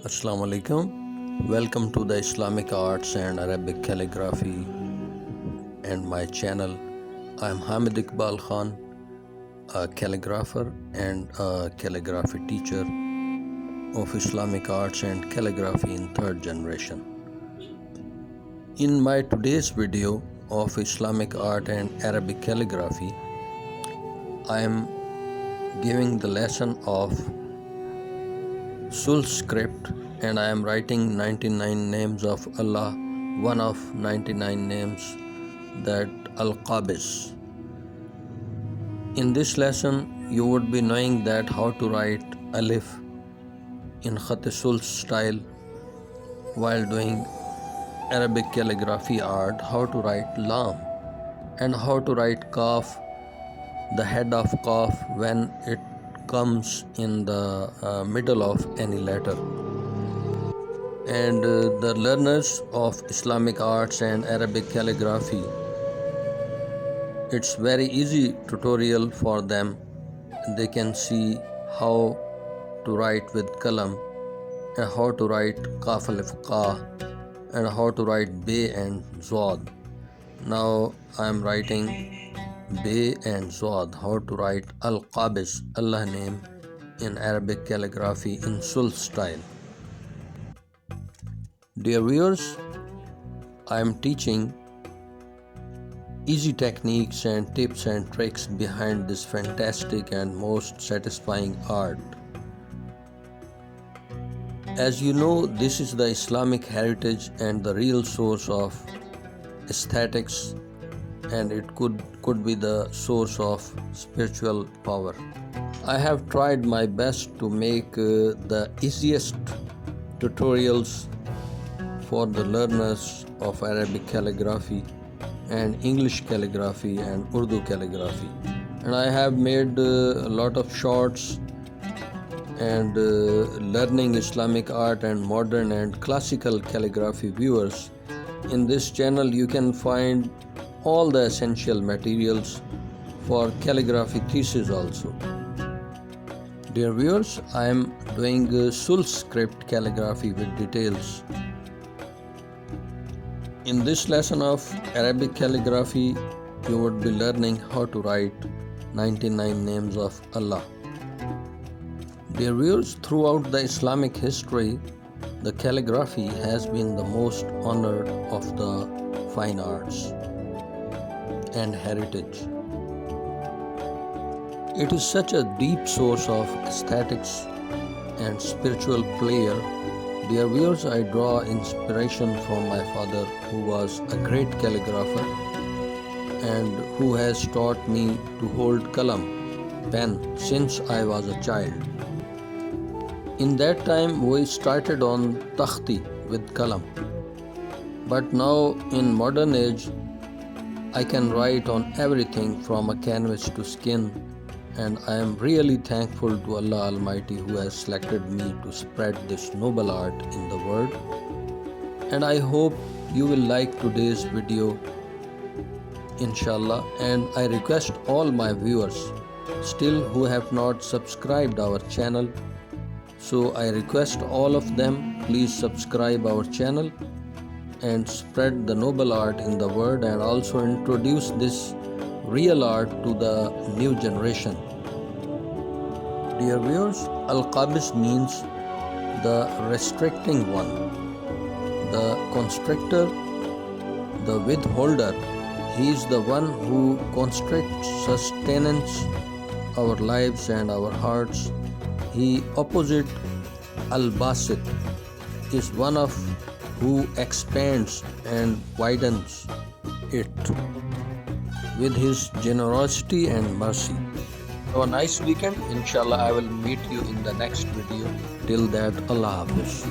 Assalamu alaikum. Welcome to the Islamic Arts and Arabic Calligraphy and my channel. I am Hamid Iqbal Khan, a calligrapher and a calligraphy teacher of Islamic Arts and Calligraphy in third generation. In my today's video of Islamic Art and Arabic Calligraphy, I am giving the lesson of Sul script, and I am writing 99 names of Allah, one of 99 names, that Al-Qabis. In this lesson you would be knowing that how to write Alif in Khat Sul style while doing Arabic calligraphy art, how to write Lam, and how to write Kaf, the head of Kaf when it comes in the middle of any letter. And the learners of Islamic arts and Arabic calligraphy, it's very easy tutorial for them. They can see how to write with Qalam and how to write Kaf Alif Ka and how to write Be and Zod. Now I am writing Be and Zod, how to write Al-Qabis, Allah name, in Arabic calligraphy in Sul style. Dear viewers, I am teaching easy techniques and tips and tricks behind this fantastic and most satisfying art. As you know, this is the Islamic heritage and the real source of aesthetics, and it could be the source of spiritual power. I have tried my best to make the easiest tutorials for the learners of Arabic calligraphy and English calligraphy and Urdu calligraphy. And I have made a lot of shorts and learning Islamic art and modern and classical calligraphy viewers. In this channel you can find all the essential materials for calligraphy thesis also. Dear viewers, I am doing Sul script calligraphy with details. In this lesson of Arabic calligraphy, you would be learning how to write 99 names of Allah. Dear viewers, throughout the Islamic history, the calligraphy has been the most honored of the fine arts and heritage. It is such a deep source of aesthetics and spiritual pleasure. Dear viewers, I draw inspiration from my father, who was a great calligrapher and who has taught me to hold Qalam, pen, since I was a child. In that time we started on Takhti with Qalam, but now in modern age I can write on everything from a canvas to skin, and I am really thankful to Allah Almighty who has selected me to spread this noble art in the world. And I hope you will like today's video, inshallah, and I request all my viewers still who have not subscribed our channel, so I request all of them, please subscribe our channel and spread the noble art in the world, and also introduce this real art to the new generation. Dear viewers, Al-Qabis means the restricting one, the constrictor, the withholder. He is the one who constricts, sustains our lives and our hearts. He opposite Al-Basit is one of who expands and widens it with his generosity and mercy. Have a nice weekend. Inshallah, I will meet you in the next video. Till that, Allah Hafiz.